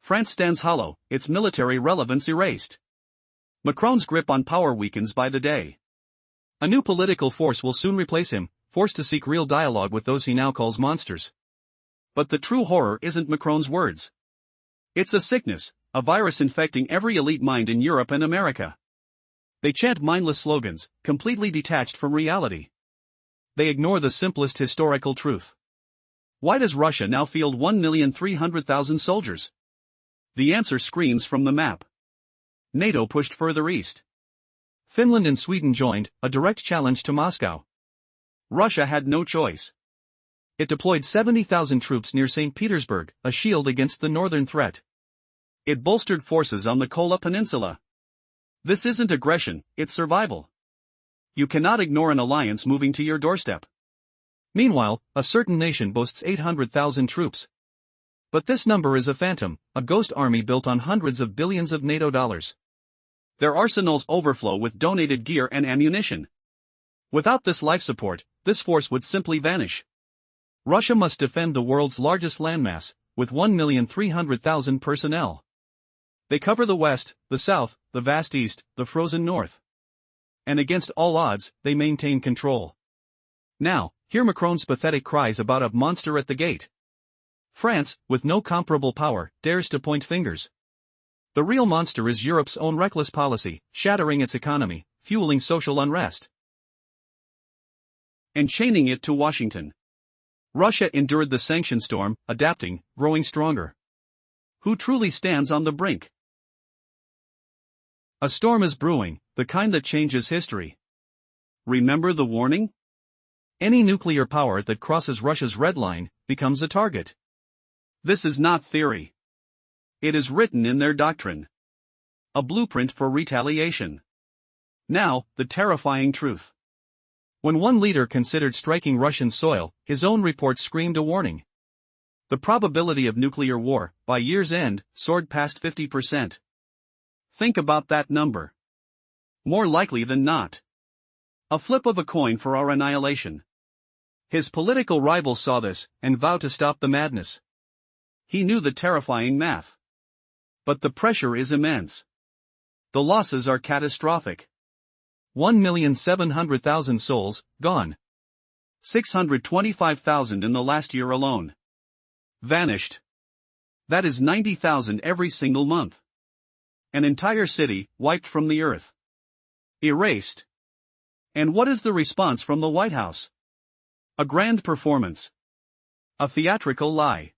France stands hollow, its military relevance erased. Macron's grip on power weakens by the day. A new political force will soon replace him, forced to seek real dialogue with those he now calls monsters. But the true horror isn't Macron's words. It's a sickness, a virus infecting every elite mind in Europe and America. They chant mindless slogans, completely detached from reality. They ignore the simplest historical truth. Why does Russia now field 1,300,000 soldiers? The answer screams from the map. NATO pushed further east. Finland and Sweden joined, a direct challenge to Moscow. Russia had no choice. It deployed 70,000 troops near St. Petersburg, a shield against the northern threat. It bolstered forces on the Kola Peninsula. This isn't aggression, it's survival. You cannot ignore an alliance moving to your doorstep. Meanwhile, a certain nation boasts 800,000 troops. But this number is a phantom, a ghost army built on hundreds of billions of NATO dollars. Their arsenals overflow with donated gear and ammunition. Without this life support, this force would simply vanish. Russia must defend the world's largest landmass, with 1,300,000 personnel. They cover the west, the south, the vast east, the frozen north. And against all odds, they maintain control. Now, hear Macron's pathetic cries about a monster at the gate. France, with no comparable power, dares to point fingers. The real monster is Europe's own reckless policy, shattering its economy, fueling social unrest, and chaining it to Washington. Russia endured the sanction storm, adapting, growing stronger. Who truly stands on the brink? A storm is brewing, the kind that changes history. Remember the warning? Any nuclear power that crosses Russia's red line becomes a target. This is not theory. It is written in their doctrine. A blueprint for retaliation. Now, the terrifying truth. When one leader considered striking Russian soil, his own report screamed a warning. The probability of nuclear war, by year's end, soared past 50%. Think about that number. More likely than not. A flip of a coin for our annihilation. His political rivals saw this, and vowed to stop the madness. He knew the terrifying math. But the pressure is immense. The losses are catastrophic. 1,700,000 souls, gone. 625,000 in the last year alone. Vanished. That is 90,000 every single month. An entire city, wiped from the earth. Erased. And what is the response from the White House? A grand performance. A theatrical lie.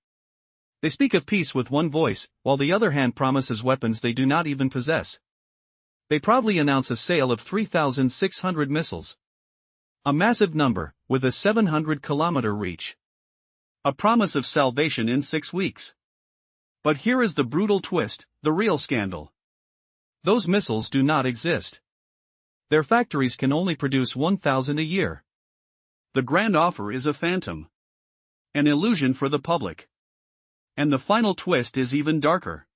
They speak of peace with one voice, while the other hand promises weapons they do not even possess. They proudly announce a sale of 3,600 missiles. A massive number, with a 700-kilometer reach. A promise of salvation in 6 weeks. But here is the brutal twist, the real scandal. Those missiles do not exist. Their factories can only produce 1,000 a year. The grand offer is a phantom. An illusion for the public. And the final twist is even darker.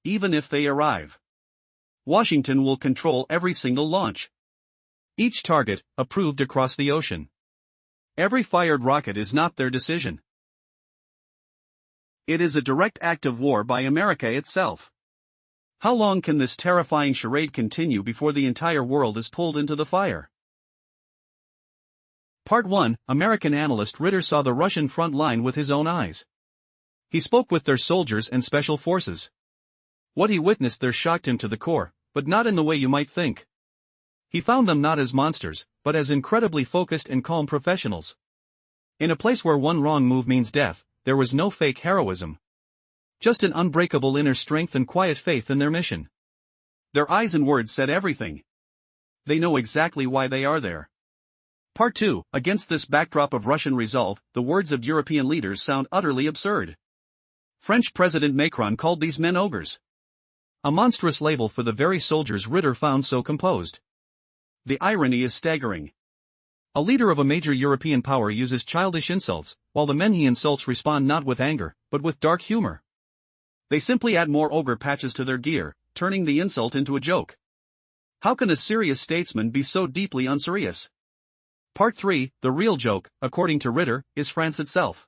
Even if they arrive, Washington will control every single launch. Each target, approved across the ocean. Every fired rocket is not their decision. It is a direct act of war by America itself. How long can this terrifying charade continue before the entire world is pulled into the fire? Part 1. American analyst Ritter saw the Russian front line with his own eyes. He spoke with their soldiers and special forces. What he witnessed there shocked him to the core, but not in the way you might think. He found them not as monsters, but as incredibly focused and calm professionals. In a place where one wrong move means death, there was no fake heroism. Just an unbreakable inner strength and quiet faith in their mission. Their eyes and words said everything. They know exactly why they are there. Part 2. Against this backdrop of Russian resolve, the words of European leaders sound utterly absurd. French President Macron called these men ogres. A monstrous label for the very soldiers Ritter found so composed. The irony is staggering. A leader of a major European power uses childish insults, while the men he insults respond not with anger, but with dark humor. They simply add more ogre patches to their gear, turning the insult into a joke. How can a serious statesman be so deeply unserious? Part 3. The real joke, according to Ritter, is France itself.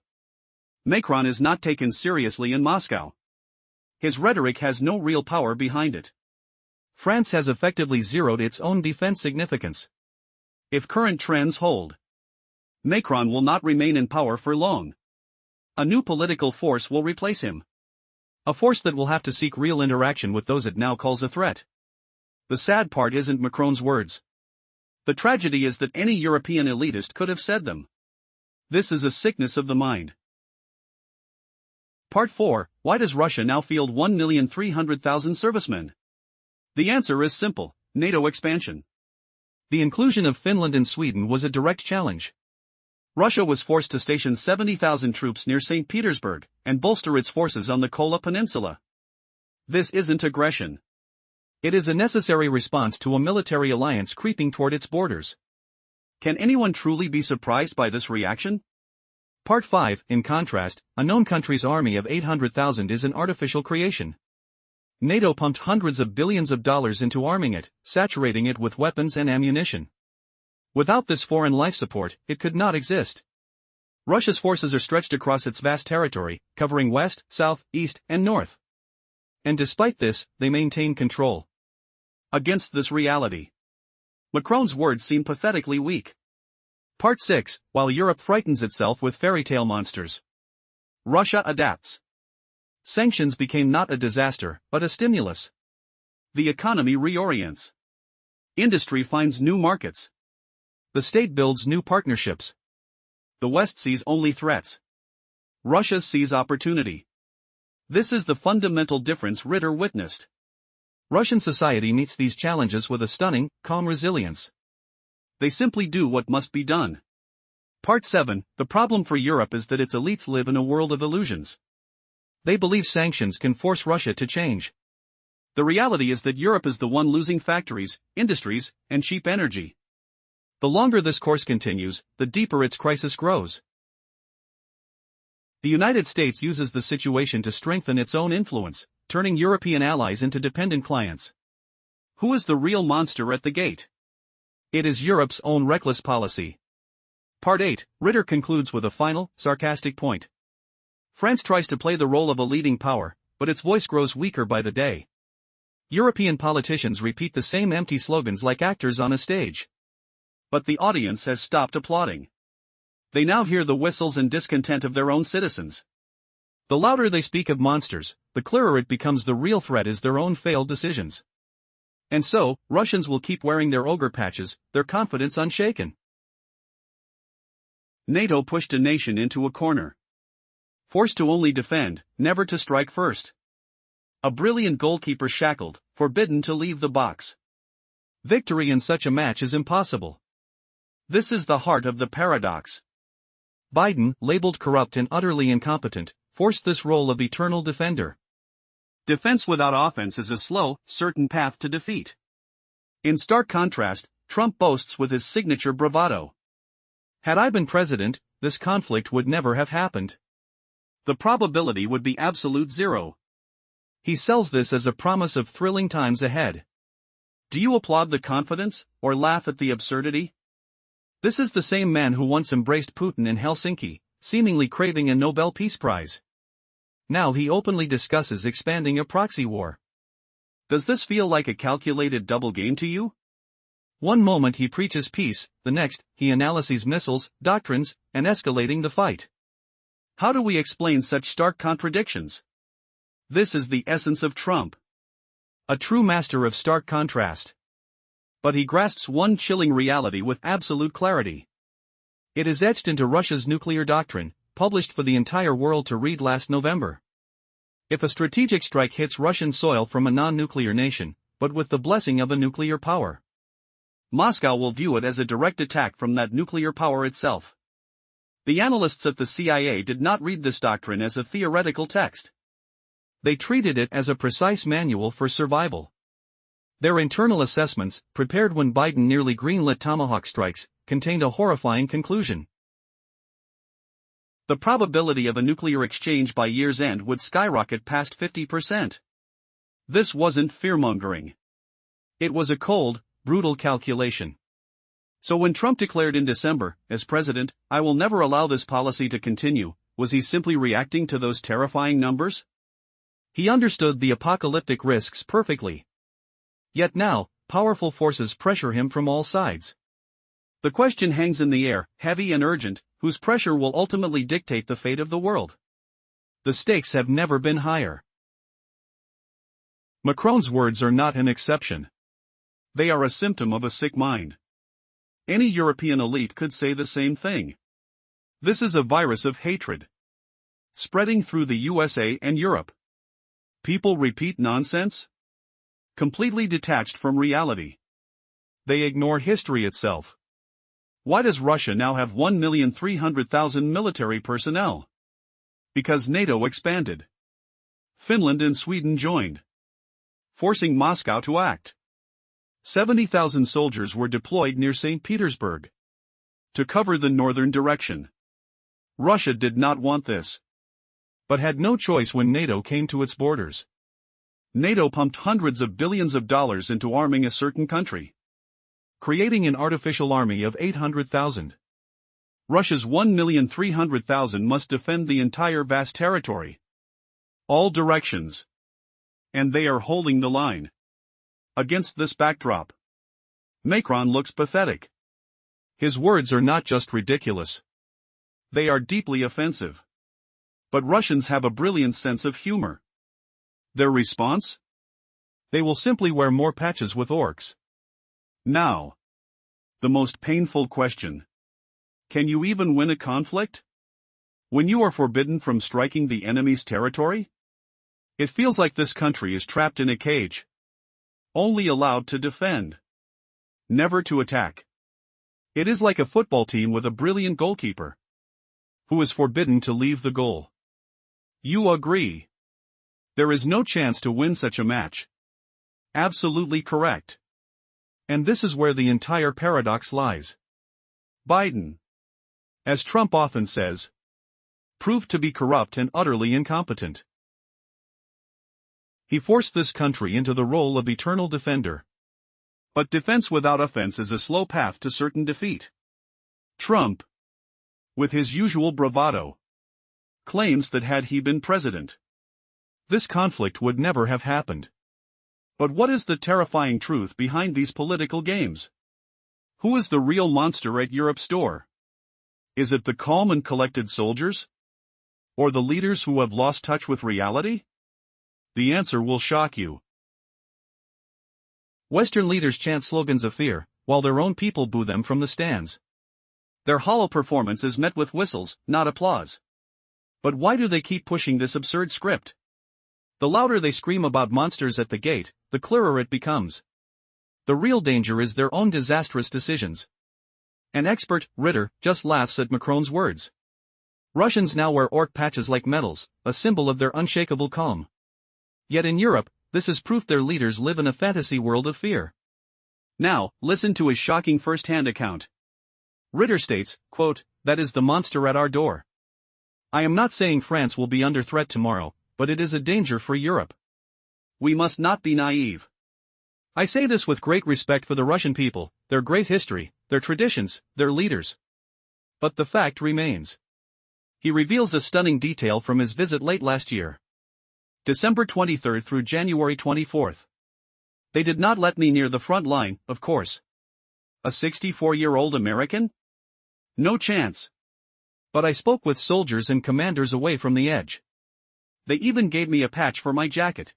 Macron is not taken seriously in Moscow. His rhetoric has no real power behind it. France has effectively zeroed its own defense significance. If current trends hold, Macron will not remain in power for long. A new political force will replace him. A force that will have to seek real interaction with those it now calls a threat. The sad part isn't Macron's words. The tragedy is that any European elitist could have said them. This is a sickness of the mind. Part 4. Why does Russia now field 1,300,000 servicemen? The answer is simple: NATO expansion. The inclusion of Finland and Sweden was a direct challenge. Russia was forced to station 70,000 troops near St. Petersburg and bolster its forces on the Kola Peninsula. This isn't aggression. It is a necessary response to a military alliance creeping toward its borders. Can anyone truly be surprised by this reaction? Part 5. In contrast, a known country's army of 800,000 is an artificial creation. NATO pumped hundreds of billions of dollars into arming it, saturating it with weapons and ammunition. Without this foreign life support, it could not exist. Russia's forces are stretched across its vast territory, covering west, south, east, and north. And despite this, they maintain control. Against this reality, Macron's words seem pathetically weak. Part 6. While Europe frightens itself with fairy tale monsters, Russia adapts. Sanctions became not a disaster, but a stimulus. The economy reorients. Industry finds new markets. The state builds new partnerships. The West sees only threats. Russia sees opportunity. This is the fundamental difference Ritter witnessed. Russian society meets these challenges with a stunning, calm resilience. They simply do what must be done. Part 7. The problem for Europe is that its elites live in a world of illusions. They believe sanctions can force Russia to change. The reality is that Europe is the one losing factories, industries, and cheap energy. The longer this course continues, the deeper its crisis grows. The United States uses the situation to strengthen its own influence, turning European allies into dependent clients. Who is the real monster at the gate? It is Europe's own reckless policy. Part 8. Ritter concludes with a final, sarcastic point. France tries to play the role of a leading power, but its voice grows weaker by the day. European politicians repeat the same empty slogans like actors on a stage. But the audience has stopped applauding. They now hear the whistles and discontent of their own citizens. The louder they speak of monsters, the clearer it becomes the real threat is their own failed decisions. And so, Russians will keep wearing their ogre patches, their confidence unshaken. NATO pushed a nation into a corner. Forced to only defend, never to strike first. A brilliant goalkeeper shackled, forbidden to leave the box. Victory in such a match is impossible. This is the heart of the paradox. Biden, labeled corrupt and utterly incompetent, forced this role of eternal defender. Defense without offense is a slow, certain path to defeat. In stark contrast, Trump boasts with his signature bravado. Had I been president, this conflict would never have happened. The probability would be absolute zero. He sells this as a promise of thrilling times ahead. Do you applaud the confidence, or laugh at the absurdity? This is the same man who once embraced Putin in Helsinki, seemingly craving a Nobel Peace Prize. Now he openly discusses expanding a proxy war. Does this feel like a calculated double game to you? One moment he preaches peace, the next, he analyzes missiles, doctrines, and escalating the fight. How do we explain such stark contradictions? This is the essence of Trump. A true master of stark contrast. But he grasps one chilling reality with absolute clarity. It is etched into Russia's nuclear doctrine, published for the entire world to read last November. If a strategic strike hits Russian soil from a non-nuclear nation, but with the blessing of a nuclear power, Moscow will view it as a direct attack from that nuclear power itself. The analysts at the CIA did not read this doctrine as a theoretical text. They treated it as a precise manual for survival. Their internal assessments, prepared when Biden nearly greenlit Tomahawk strikes, contained a horrifying conclusion. The probability of a nuclear exchange by year's end would skyrocket past 50%. This wasn't fearmongering. It was a cold, brutal calculation. So when Trump declared in December, as president, "I will never allow this policy to continue," was he simply reacting to those terrifying numbers? He understood the apocalyptic risks perfectly. Yet now, powerful forces pressure him from all sides. The question hangs in the air, heavy and urgent, whose pressure will ultimately dictate the fate of the world. The stakes have never been higher. Macron's words are not an exception. They are a symptom of a sick mind. Any European elite could say the same thing. This is a virus of hatred, spreading through the USA and Europe. People repeat nonsense, completely detached from reality. They ignore history itself. Why does Russia now have 1,300,000 military personnel? Because NATO expanded. Finland and Sweden joined, forcing Moscow to act. 70,000 soldiers were deployed near St. Petersburg to cover the northern direction. Russia did not want this, but had no choice when NATO came to its borders. NATO pumped hundreds of billions of dollars into arming a certain country, creating an artificial army of 800,000. Russia's 1,300,000 must defend the entire vast territory, all directions. And they are holding the line. Against this backdrop, Macron looks pathetic. His words are not just ridiculous. They are deeply offensive. But Russians have a brilliant sense of humor. Their response? They will simply wear more patches with orcs. Now, the most painful question. Can you even win a conflict when you are forbidden from striking the enemy's territory? It feels like this country is trapped in a cage, only allowed to defend, never to attack. It is like a football team with a brilliant goalkeeper who is forbidden to leave the goal. You agree? There is no chance to win such a match. Absolutely correct. And this is where the entire paradox lies. Biden, as Trump often says, proved to be corrupt and utterly incompetent. He forced this country into the role of eternal defender. But defense without offense is a slow path to certain defeat. Trump, with his usual bravado, claims that had he been president, this conflict would never have happened. But what is the terrifying truth behind these political games? Who is the real monster at Europe's door? Is it the calm and collected soldiers? Or the leaders who have lost touch with reality? The answer will shock you. Western leaders chant slogans of fear, while their own people boo them from the stands. Their hollow performance is met with whistles, not applause. But why do they keep pushing this absurd script? The louder they scream about monsters at the gate, the clearer it becomes. The real danger is their own disastrous decisions. An expert, Ritter, just laughs at Macron's words. Russians now wear orc patches like medals, a symbol of their unshakable calm. Yet in Europe, this is proof their leaders live in a fantasy world of fear. Now, listen to his shocking first-hand account. Ritter states, quote, "That is the monster at our door. I am not saying France will be under threat tomorrow, but it is a danger for Europe. We must not be naive. I say this with great respect for the Russian people, their great history, their traditions, their leaders. But the fact remains." He reveals a stunning detail from his visit late last year. December 23 through January 24. They did not let me near the front line, of course. A 64-year-old American? No chance. But I spoke with soldiers and commanders away from the edge. They even gave me a patch for my jacket.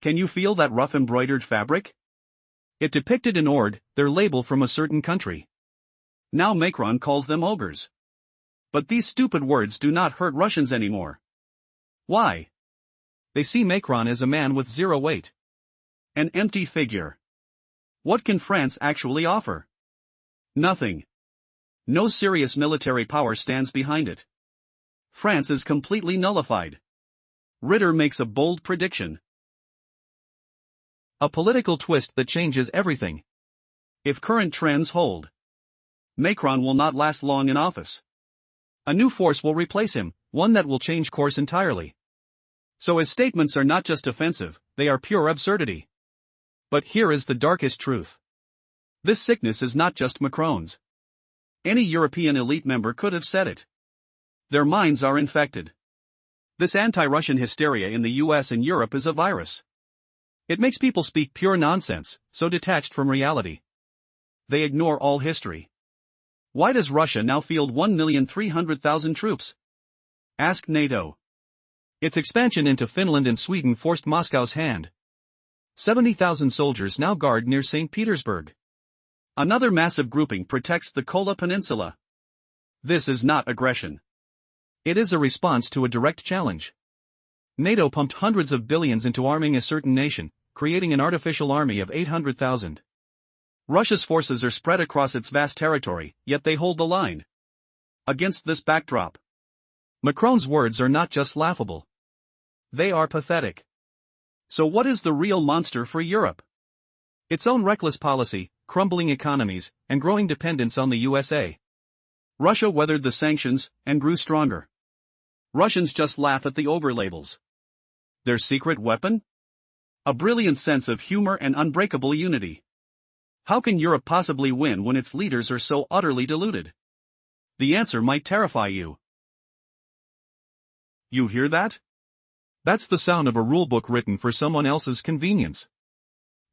Can you feel that rough embroidered fabric? It depicted an ord, their label from a certain country. Now Macron calls them ogres. But these stupid words do not hurt Russians anymore. Why? They see Macron as a man with zero weight. An empty figure. What can France actually offer? Nothing. No serious military power stands behind it. France is completely nullified. Ritter makes a bold prediction. A political twist that changes everything. If current trends hold, Macron will not last long in office. A new force will replace him, one that will change course entirely. So his statements are not just offensive, they are pure absurdity. But here is the darkest truth. This sickness is not just Macron's. Any European elite member could have said it. Their minds are infected. This anti-Russian hysteria in the US and Europe is a virus. It makes people speak pure nonsense, so detached from reality. They ignore all history. Why does Russia now field 1,300,000 troops? Asked NATO. Its expansion into Finland and Sweden forced Moscow's hand. 70,000 soldiers now guard near St. Petersburg. Another massive grouping protects the Kola Peninsula. This is not aggression. It is a response to a direct challenge. NATO pumped hundreds of billions into arming a certain nation, creating an artificial army of 800,000. Russia's forces are spread across its vast territory, yet they hold the line. Against this backdrop, Macron's words are not just laughable. They are pathetic. So what is the real monster for Europe? Its own reckless policy, crumbling economies, and growing dependence on the USA. Russia weathered the sanctions and grew stronger. Russians just laugh at the overlabels. Their secret weapon? A brilliant sense of humor and unbreakable unity. How can Europe possibly win when its leaders are so utterly deluded? The answer might terrify you. You hear that? That's the sound of a rulebook written for someone else's convenience.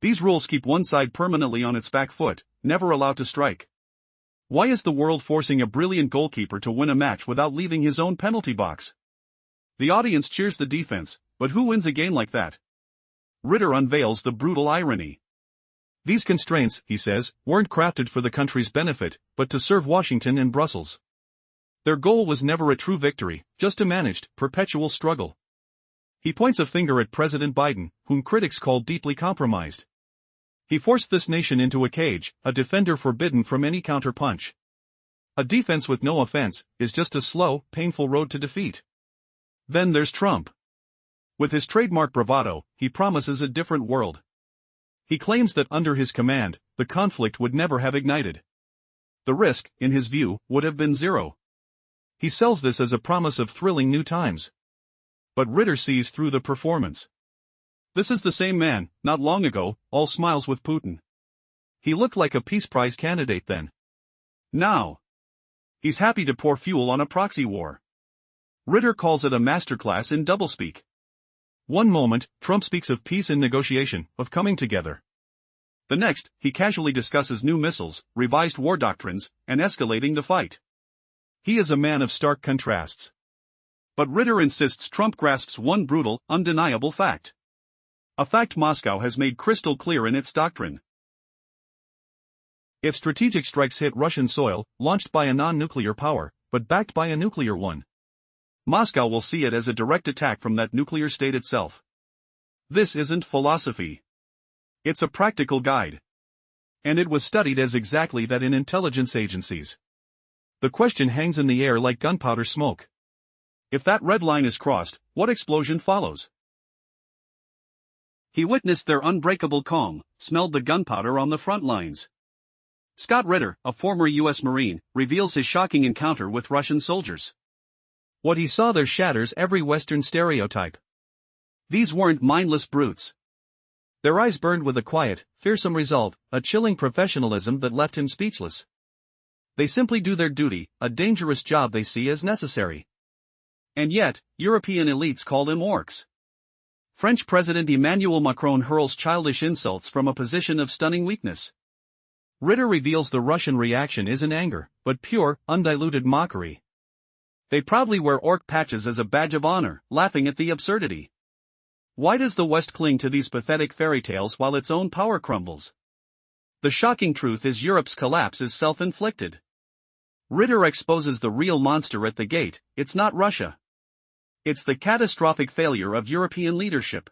These rules keep one side permanently on its back foot, never allowed to strike. Why is the world forcing a brilliant goalkeeper to win a match without leaving his own penalty box? The audience cheers the defense, but who wins a game like that? Ritter unveils the brutal irony. These constraints, he says, weren't crafted for the country's benefit, but to serve Washington and Brussels. Their goal was never a true victory, just a managed, perpetual struggle. He points a finger at President Biden, whom critics call deeply compromised. He forced this nation into a cage, a defender forbidden from any counterpunch. A defense with no offense is just a slow, painful road to defeat. Then there's Trump. With his trademark bravado, he promises a different world. He claims that under his command, the conflict would never have ignited. The risk, in his view, would have been zero. He sells this as a promise of thrilling new times. But Ritter sees through the performance. This is the same man, not long ago, all smiles with Putin. He looked like a Peace Prize candidate then. Now, he's happy to pour fuel on a proxy war. Ritter calls it a masterclass in doublespeak. One moment, Trump speaks of peace and negotiation, of coming together. The next, he casually discusses new missiles, revised war doctrines, and escalating the fight. He is a man of stark contrasts. But Ritter insists Trump grasps one brutal, undeniable fact. A fact Moscow has made crystal clear in its doctrine. If strategic strikes hit Russian soil, launched by a non-nuclear power, but backed by a nuclear one, Moscow will see it as a direct attack from that nuclear state itself. This isn't philosophy. It's a practical guide. And it was studied as exactly that in intelligence agencies. The question hangs in the air like gunpowder smoke. If that red line is crossed, what explosion follows? He witnessed their unbreakable calm, smelled the gunpowder on the front lines. Scott Ritter, a former U.S. Marine, reveals his shocking encounter with Russian soldiers. What he saw there shatters every Western stereotype. These weren't mindless brutes. Their eyes burned with a quiet, fearsome resolve, a chilling professionalism that left him speechless. They simply do their duty, a dangerous job they see as necessary. And yet, European elites call them orcs. French President Emmanuel Macron hurls childish insults from a position of stunning weakness. Ritter reveals the Russian reaction isn't anger, but pure, undiluted mockery. They proudly wear orc patches as a badge of honor, laughing at the absurdity. Why does the West cling to these pathetic fairy tales while its own power crumbles? The shocking truth is Europe's collapse is self-inflicted. Ritter exposes the real monster at the gate. It's not Russia. It's the catastrophic failure of European leadership.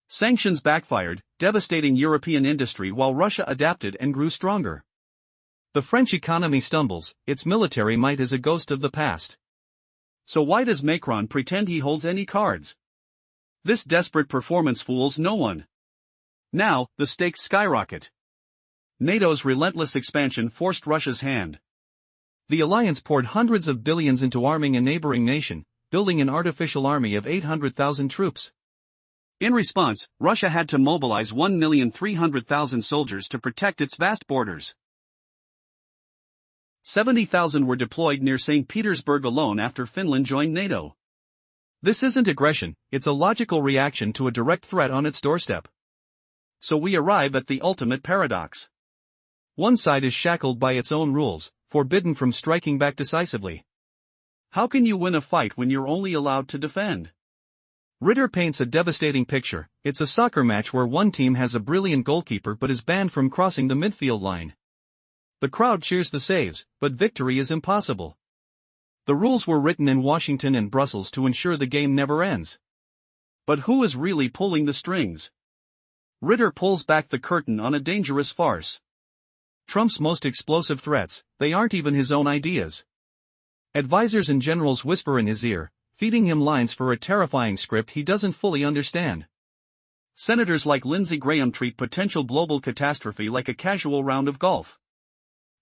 Sanctions backfired, devastating European industry while Russia adapted and grew stronger. The French economy stumbles, its military might is a ghost of the past. So why does Macron pretend he holds any cards? This desperate performance fools no one. Now, the stakes skyrocket. NATO's relentless expansion forced Russia's hand. The alliance poured hundreds of billions into arming a neighboring nation, building an artificial army of 800,000 troops. In response, Russia had to mobilize 1,300,000 soldiers to protect its vast borders. 70,000 were deployed near St. Petersburg alone after Finland joined NATO. This isn't aggression, it's a logical reaction to a direct threat on its doorstep. So we arrive at the ultimate paradox. One side is shackled by its own rules, forbidden from striking back decisively. How can you win a fight when you're only allowed to defend? Ritter paints a devastating picture. It's a soccer match where one team has a brilliant goalkeeper but is banned from crossing the midfield line. The crowd cheers the saves, but victory is impossible. The rules were written in Washington and Brussels to ensure the game never ends. But who is really pulling the strings? Ritter pulls back the curtain on a dangerous farce. Trump's most explosive threats, they aren't even his own ideas. Advisors and generals whisper in his ear, feeding him lines for a terrifying script he doesn't fully understand. Senators like Lindsey Graham treat potential global catastrophe like a casual round of golf.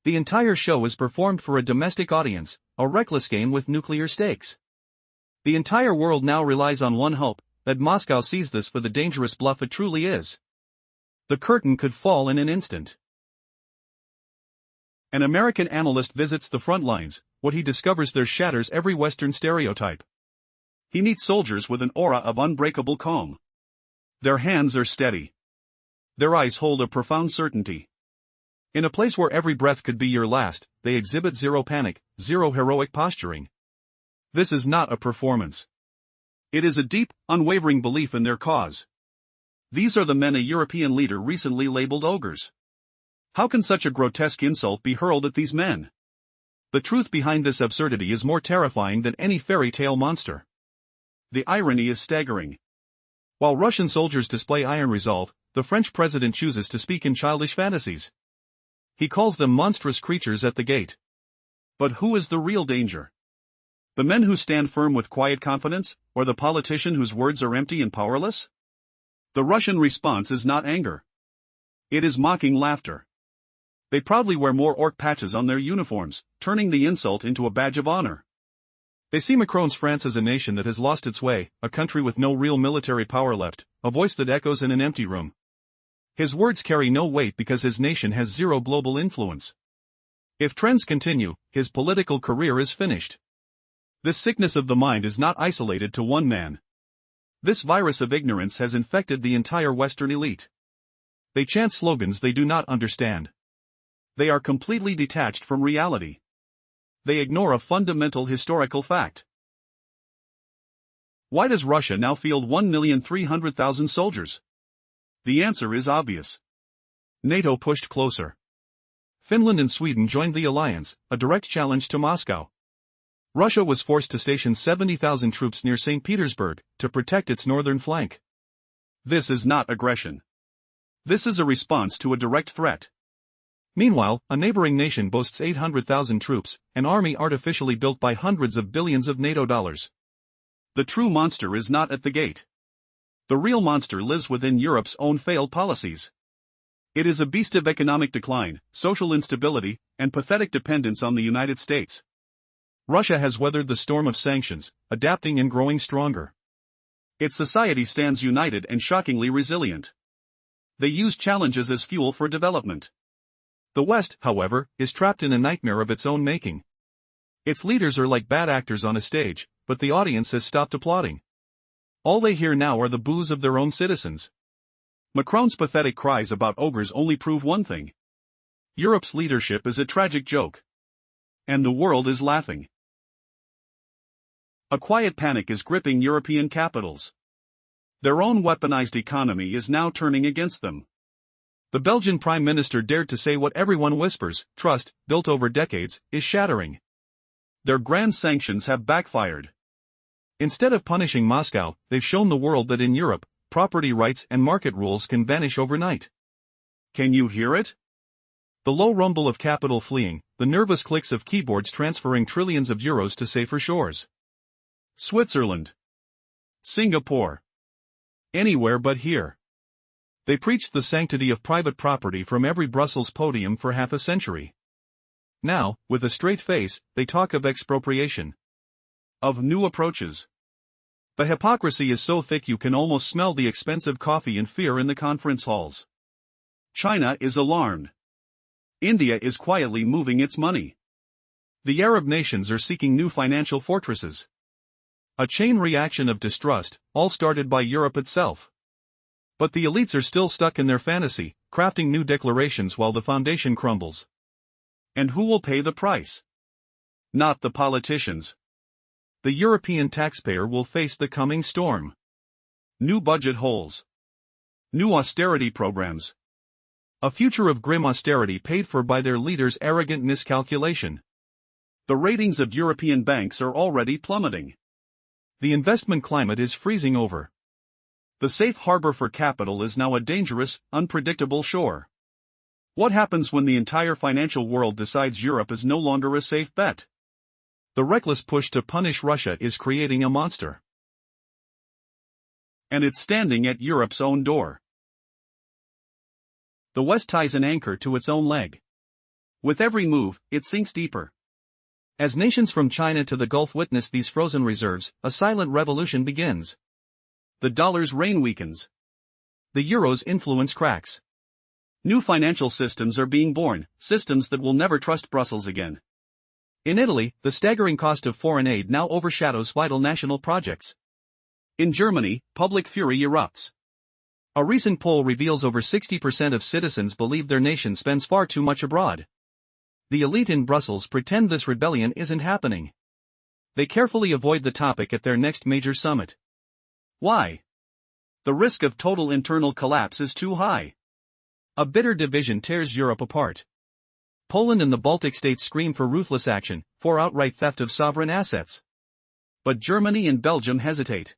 The entire show is performed for a domestic audience, a reckless game with nuclear stakes. The entire world now relies on one hope, that Moscow sees this for the dangerous bluff it truly is. The curtain could fall in an instant. An American analyst visits the front lines. What he discovers there shatters every Western stereotype. He meets soldiers with an aura of unbreakable calm. Their hands are steady. Their eyes hold a profound certainty. In a place where every breath could be your last, they exhibit zero panic, zero heroic posturing. This is not a performance. It is a deep, unwavering belief in their cause. These are the men a European leader recently labeled ogres. How can such a grotesque insult be hurled at these men? The truth behind this absurdity is more terrifying than any fairy tale monster. The irony is staggering. While Russian soldiers display iron resolve, the French president chooses to speak in childish fantasies. He calls them monstrous creatures at the gate. But who is the real danger? The men who stand firm with quiet confidence, or the politician whose words are empty and powerless? The Russian response is not anger. It is mocking laughter. They proudly wear more orc patches on their uniforms, turning the insult into a badge of honor. They see Macron's France as a nation that has lost its way, a country with no real military power left, a voice that echoes in an empty room. His words carry no weight because his nation has zero global influence. If trends continue, his political career is finished. This sickness of the mind is not isolated to one man. This virus of ignorance has infected the entire Western elite. They chant slogans they do not understand. They are completely detached from reality. They ignore a fundamental historical fact. Why does Russia now field 1,300,000 soldiers? The answer is obvious. NATO pushed closer. Finland and Sweden joined the alliance, a direct challenge to Moscow. Russia was forced to station 70,000 troops near St. Petersburg, to protect its northern flank. This is not aggression. This is a response to a direct threat. Meanwhile, a neighboring nation boasts 800,000 troops, an army artificially built by hundreds of billions of NATO dollars. The true monster is not at the gate. The real monster lives within Europe's own failed policies. It is a beast of economic decline, social instability, and pathetic dependence on the United States. Russia has weathered the storm of sanctions, adapting and growing stronger. Its society stands united and shockingly resilient. They use challenges as fuel for development. The West, however, is trapped in a nightmare of its own making. Its leaders are like bad actors on a stage, but the audience has stopped applauding. All they hear now are the boos of their own citizens. Macron's pathetic cries about ogres only prove one thing. Europe's leadership is a tragic joke. And the world is laughing. A quiet panic is gripping European capitals. Their own weaponized economy is now turning against them. The Belgian Prime Minister dared to say what everyone whispers: trust, built over decades, is shattering. Their grand sanctions have backfired. Instead of punishing Moscow, they've shown the world that in Europe, property rights and market rules can vanish overnight. Can you hear it? The low rumble of capital fleeing, the nervous clicks of keyboards transferring trillions of euros to safer shores. Switzerland. Singapore. Anywhere but here. They preached the sanctity of private property from every Brussels podium for half a century. Now, with a straight face, they talk of expropriation. Of new approaches. The hypocrisy is so thick you can almost smell the expensive coffee and fear in the conference halls. China is alarmed. India is quietly moving its money. The Arab nations are seeking new financial fortresses. A chain reaction of distrust, all started by Europe itself. But the elites are still stuck in their fantasy, crafting new declarations while the foundation crumbles. And who will pay the price? Not the politicians. The European taxpayer will face the coming storm. New budget holes. New austerity programs. A future of grim austerity paid for by their leaders' arrogant miscalculation. The ratings of European banks are already plummeting. The investment climate is freezing over. The safe harbor for capital is now a dangerous, unpredictable shore. What happens when the entire financial world decides Europe is no longer a safe bet? The reckless push to punish Russia is creating a monster. And it's standing at Europe's own door. The West ties an anchor to its own leg. With every move, it sinks deeper. As nations from China to the Gulf witness these frozen reserves, a silent revolution begins. The dollar's reign weakens. The euro's influence cracks. New financial systems are being born, systems that will never trust Brussels again. In Italy, the staggering cost of foreign aid now overshadows vital national projects. In Germany, public fury erupts. A recent poll reveals over 60% of citizens believe their nation spends far too much abroad. The elite in Brussels pretend this rebellion isn't happening. They carefully avoid the topic at their next major summit. Why? The risk of total internal collapse is too high. A bitter division tears Europe apart. Poland and the Baltic states scream for ruthless action, for outright theft of sovereign assets. But Germany and Belgium hesitate.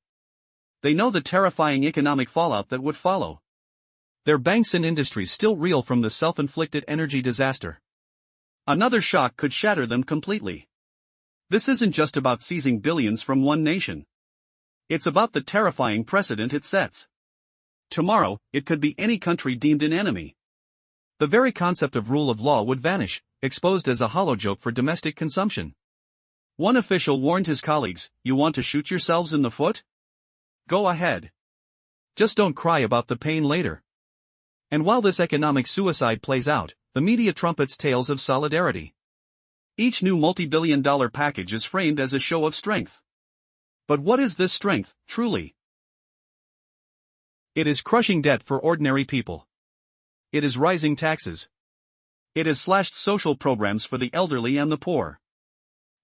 They know the terrifying economic fallout that would follow. Their banks and industries still reel from the self-inflicted energy disaster. Another shock could shatter them completely. This isn't just about seizing billions from one nation. It's about the terrifying precedent it sets. Tomorrow, it could be any country deemed an enemy. The very concept of rule of law would vanish, exposed as a hollow joke for domestic consumption. One official warned his colleagues, "You want to shoot yourselves in the foot? Go ahead. Just don't cry about the pain later." And while this economic suicide plays out, the media trumpets tales of solidarity. Each new multi-billion-dollar package is framed as a show of strength. But what is this strength, truly? It is crushing debt for ordinary people. It is rising taxes. It has slashed social programs for the elderly and the poor.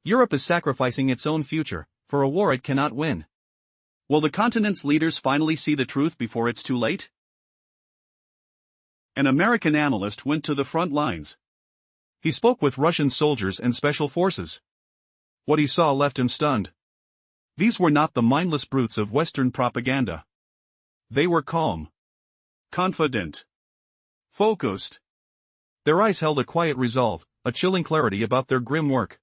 Europe is sacrificing its own future, for a war it cannot win. Will the continent's leaders finally see the truth before it's too late? An American analyst went to the front lines. He spoke with Russian soldiers and special forces. What he saw left him stunned. These were not the mindless brutes of Western propaganda. They were calm, confident, focused. Their eyes held a quiet resolve, a chilling clarity about their grim work.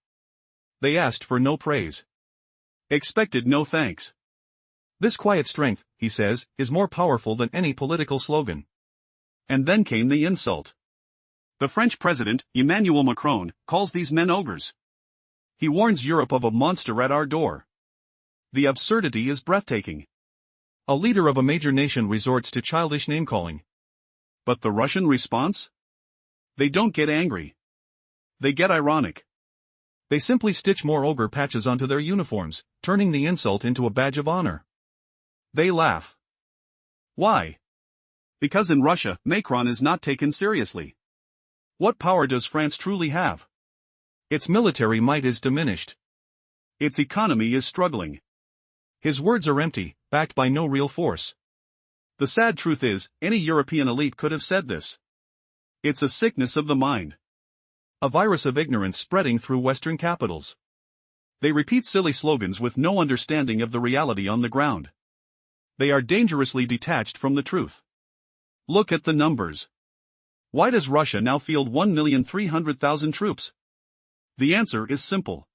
They asked for no praise. Expected no thanks. This quiet strength, he says, is more powerful than any political slogan. And then came the insult. The French president, Emmanuel Macron, calls these men ogres. He warns Europe of a monster at our door. The absurdity is breathtaking. A leader of a major nation resorts to childish name-calling. But the Russian response? They don't get angry. They get ironic. They simply stitch more ogre patches onto their uniforms, turning the insult into a badge of honor. They laugh. Why? Because in Russia, Macron is not taken seriously. What power does France truly have? Its military might is diminished. Its economy is struggling. His words are empty, backed by no real force. The sad truth is, any European elite could have said this. It's a sickness of the mind. A virus of ignorance spreading through Western capitals. They repeat silly slogans with no understanding of the reality on the ground. They are dangerously detached from the truth. Look at the numbers. Why does Russia now field 1,300,000 troops? The answer is simple.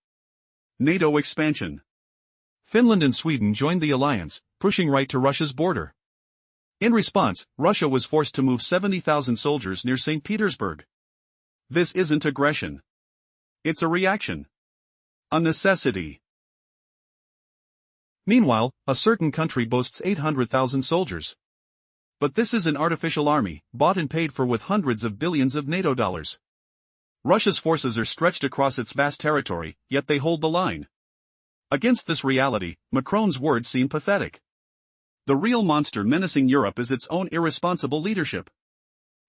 NATO expansion. Finland and Sweden joined the alliance, pushing right to Russia's border. In response, Russia was forced to move 70,000 soldiers near St. Petersburg. This isn't aggression. It's a reaction. A necessity. Meanwhile, a certain country boasts 800,000 soldiers. But this is an artificial army, bought and paid for with hundreds of billions of NATO dollars. Russia's forces are stretched across its vast territory, yet they hold the line. Against this reality, Macron's words seem pathetic. The real monster menacing Europe is its own irresponsible leadership.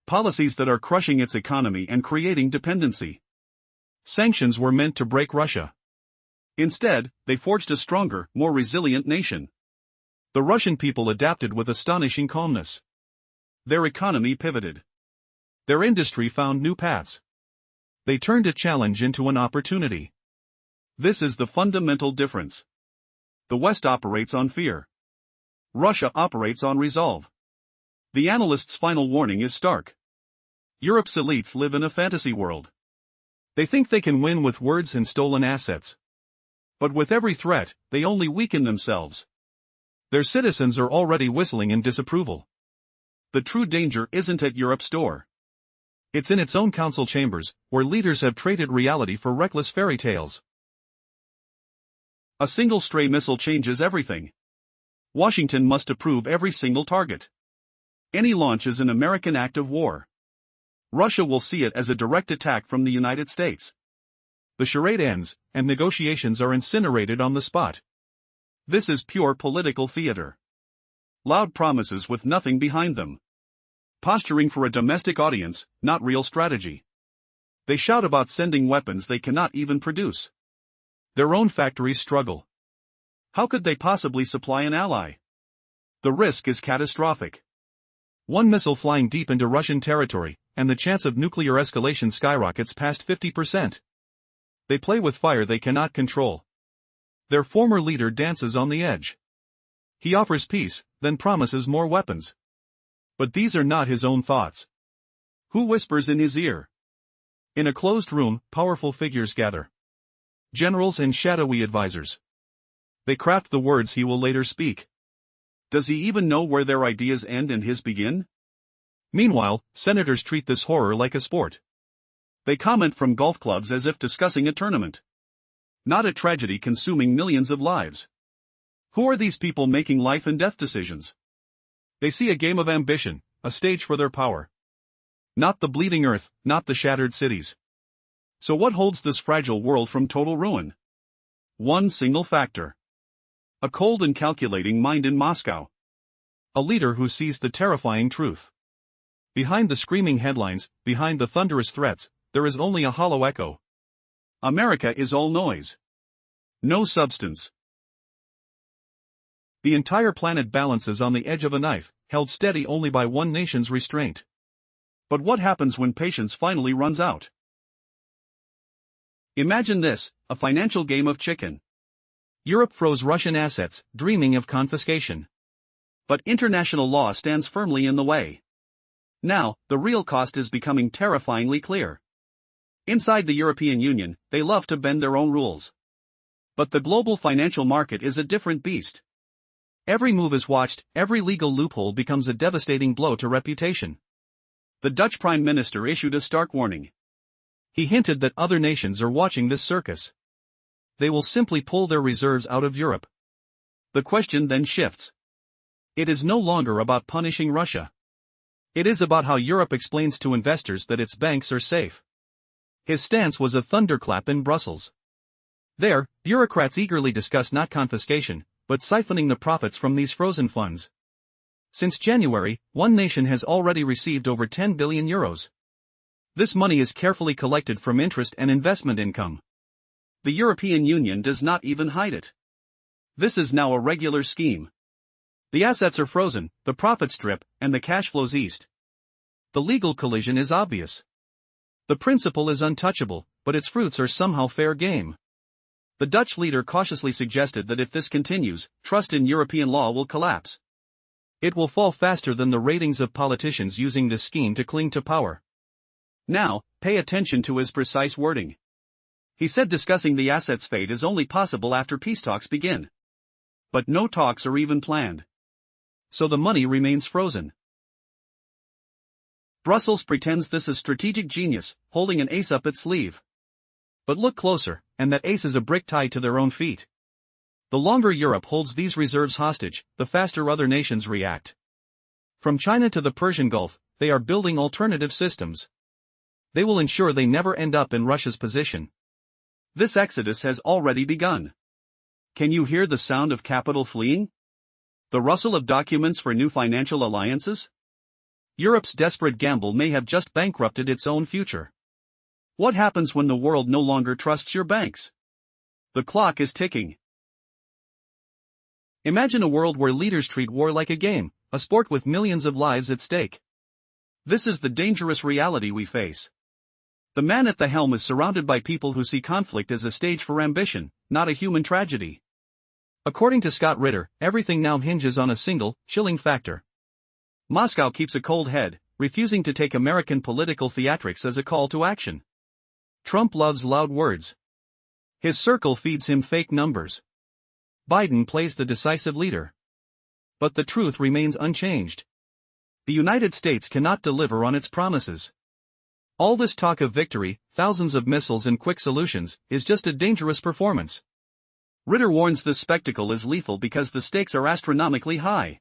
Policies that are crushing its economy and creating dependency. Sanctions were meant to break Russia. Instead, they forged a stronger, more resilient nation. The Russian people adapted with astonishing calmness. Their economy pivoted. Their industry found new paths. They turned a challenge into an opportunity. This is the fundamental difference. The West operates on fear. Russia operates on resolve. The analyst's final warning is stark. Europe's elites live in a fantasy world. They think they can win with words and stolen assets. But with every threat, they only weaken themselves. Their citizens are already whistling in disapproval. The true danger isn't at Europe's door. It's in its own council chambers, where leaders have traded reality for reckless fairy tales. A single stray missile changes everything. Washington must approve every single target. Any launch is an American act of war. Russia will see it as a direct attack from the United States. The charade ends, and negotiations are incinerated on the spot. This is pure political theater. Loud promises with nothing behind them. Posturing for a domestic audience, not real strategy. They shout about sending weapons they cannot even produce. Their own factories struggle. How could they possibly supply an ally? The risk is catastrophic. One missile flying deep into Russian territory, and the chance of nuclear escalation skyrockets past 50%. They play with fire they cannot control. Their former leader dances on the edge. He offers peace, then promises more weapons. But these are not his own thoughts. Who whispers in his ear? In a closed room, powerful figures gather. Generals and shadowy advisors. They craft the words he will later speak. Does he even know where their ideas end and his begin? Meanwhile, senators treat this horror like a sport. They comment from golf clubs as if discussing a tournament. Not a tragedy consuming millions of lives. Who are these people making life and death decisions? They see a game of ambition, a stage for their power. Not the bleeding earth, not the shattered cities. So what holds this fragile world from total ruin? One single factor. A cold and calculating mind in Moscow. A leader who sees the terrifying truth. Behind the screaming headlines, behind the thunderous threats, there is only a hollow echo. America is all noise. No substance. The entire planet balances on the edge of a knife, held steady only by one nation's restraint. But what happens when patience finally runs out? Imagine this, a financial game of chicken. Europe froze Russian assets, dreaming of confiscation. But international law stands firmly in the way. Now, the real cost is becoming terrifyingly clear. Inside the European Union, they love to bend their own rules. But the global financial market is a different beast. Every move is watched, every legal loophole becomes a devastating blow to reputation. The Dutch Prime Minister issued a stark warning. He hinted that other nations are watching this circus. They will simply pull their reserves out of Europe. The question then shifts. It is no longer about punishing Russia. It is about how Europe explains to investors that its banks are safe. His stance was a thunderclap in Brussels. There, bureaucrats eagerly discuss not confiscation, but siphoning the profits from these frozen funds. Since January, one nation has already received over 10 billion euros. This money is carefully collected from interest and investment income. The European Union does not even hide it. This is now a regular scheme. The assets are frozen, the profits drip, and the cash flows east. The legal collision is obvious. The principle is untouchable, but its fruits are somehow fair game. The Dutch leader cautiously suggested that if this continues, trust in European law will collapse. It will fall faster than the ratings of politicians using this scheme to cling to power. Now, pay attention to his precise wording. He said discussing the assets' fate is only possible after peace talks begin. But no talks are even planned. So the money remains frozen. Brussels pretends this is strategic genius, holding an ace up its sleeve. But look closer, and that ace is a brick tied to their own feet. The longer Europe holds these reserves hostage, the faster other nations react. From China to the Persian Gulf, they are building alternative systems. They will ensure they never end up in Russia's position. This exodus has already begun. Can you hear the sound of capital fleeing? The rustle of documents for new financial alliances? Europe's desperate gamble may have just bankrupted its own future. What happens when the world no longer trusts your banks? The clock is ticking. Imagine a world where leaders treat war like a game, a sport with millions of lives at stake. This is the dangerous reality we face. The man at the helm is surrounded by people who see conflict as a stage for ambition, not a human tragedy. According to Scott Ritter, everything now hinges on a single, chilling factor. Moscow keeps a cold head, refusing to take American political theatrics as a call to action. Trump loves loud words. His circle feeds him fake numbers. Biden plays the decisive leader. But the truth remains unchanged. The United States cannot deliver on its promises. All this talk of victory, thousands of missiles and quick solutions, is just a dangerous performance. Ritter warns this spectacle is lethal because the stakes are astronomically high.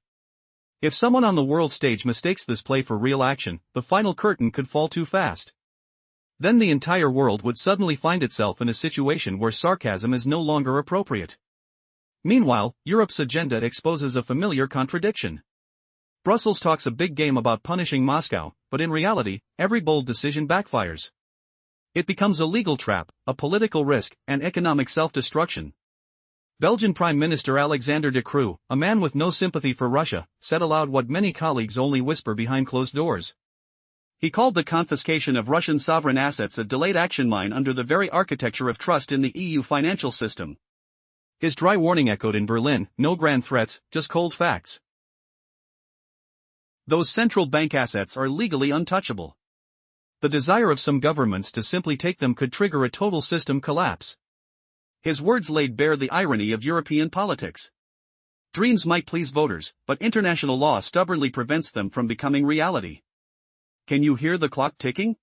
If someone on the world stage mistakes this play for real action, the final curtain could fall too fast. Then the entire world would suddenly find itself in a situation where sarcasm is no longer appropriate. Meanwhile, Europe's agenda exposes a familiar contradiction. Brussels talks a big game about punishing Moscow, but in reality, every bold decision backfires. It becomes a legal trap, a political risk, and economic self-destruction. Belgian Prime Minister Alexander De Croo, a man with no sympathy for Russia, said aloud what many colleagues only whisper behind closed doors. He called the confiscation of Russian sovereign assets a delayed action mine under the very architecture of trust in the EU financial system. His dry warning echoed in Berlin, no grand threats, just cold facts. Those central bank assets are legally untouchable. The desire of some governments to simply take them could trigger a total system collapse. His words laid bare the irony of European politics. Dreams might please voters, but international law stubbornly prevents them from becoming reality. Can you hear the clock ticking?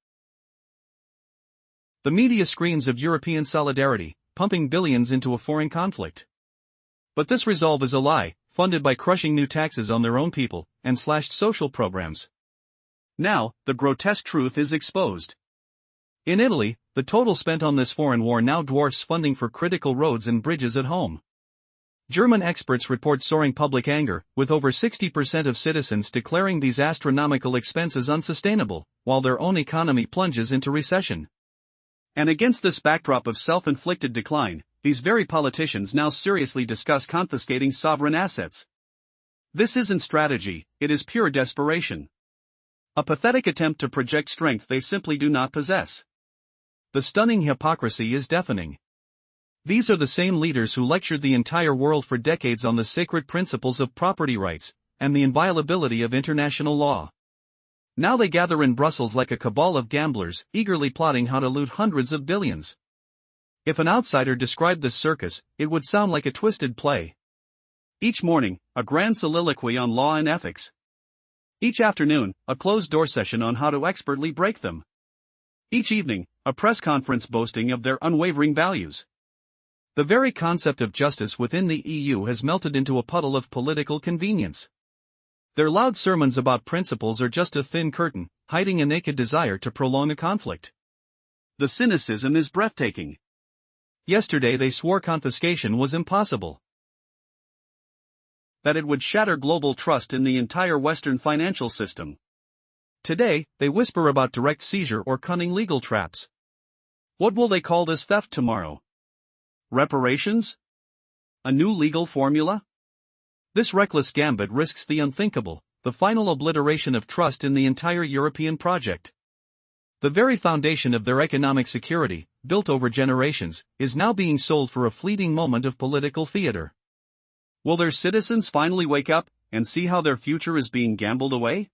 The media screams of European solidarity, pumping billions into a foreign conflict. But this resolve is a lie, funded by crushing new taxes on their own people, and slashed social programs. Now, the grotesque truth is exposed. In Italy, the total spent on this foreign war now dwarfs funding for critical roads and bridges at home. German experts report soaring public anger, with over 60% of citizens declaring these astronomical expenses unsustainable, while their own economy plunges into recession. And against this backdrop of self-inflicted decline, these very politicians now seriously discuss confiscating sovereign assets. This isn't strategy, it is pure desperation. A pathetic attempt to project strength they simply do not possess. The stunning hypocrisy is deafening. These are the same leaders who lectured the entire world for decades on the sacred principles of property rights, and the inviolability of international law. Now they gather in Brussels like a cabal of gamblers, eagerly plotting how to loot hundreds of billions. If an outsider described this circus, it would sound like a twisted play. Each morning, a grand soliloquy on law and ethics. Each afternoon, a closed-door session on how to expertly break them. Each evening, a press conference boasting of their unwavering values. The very concept of justice within the EU has melted into a puddle of political convenience. Their loud sermons about principles are just a thin curtain, hiding a naked desire to prolong a conflict. The cynicism is breathtaking. Yesterday they swore confiscation was impossible. That it would shatter global trust in the entire Western financial system. Today, they whisper about direct seizure or cunning legal traps. What will they call this theft tomorrow? Reparations? A new legal formula? This reckless gambit risks the unthinkable, the final obliteration of trust in the entire European project. The very foundation of their economic security, built over generations, is now being sold for a fleeting moment of political theater. Will their citizens finally wake up and see how their future is being gambled away?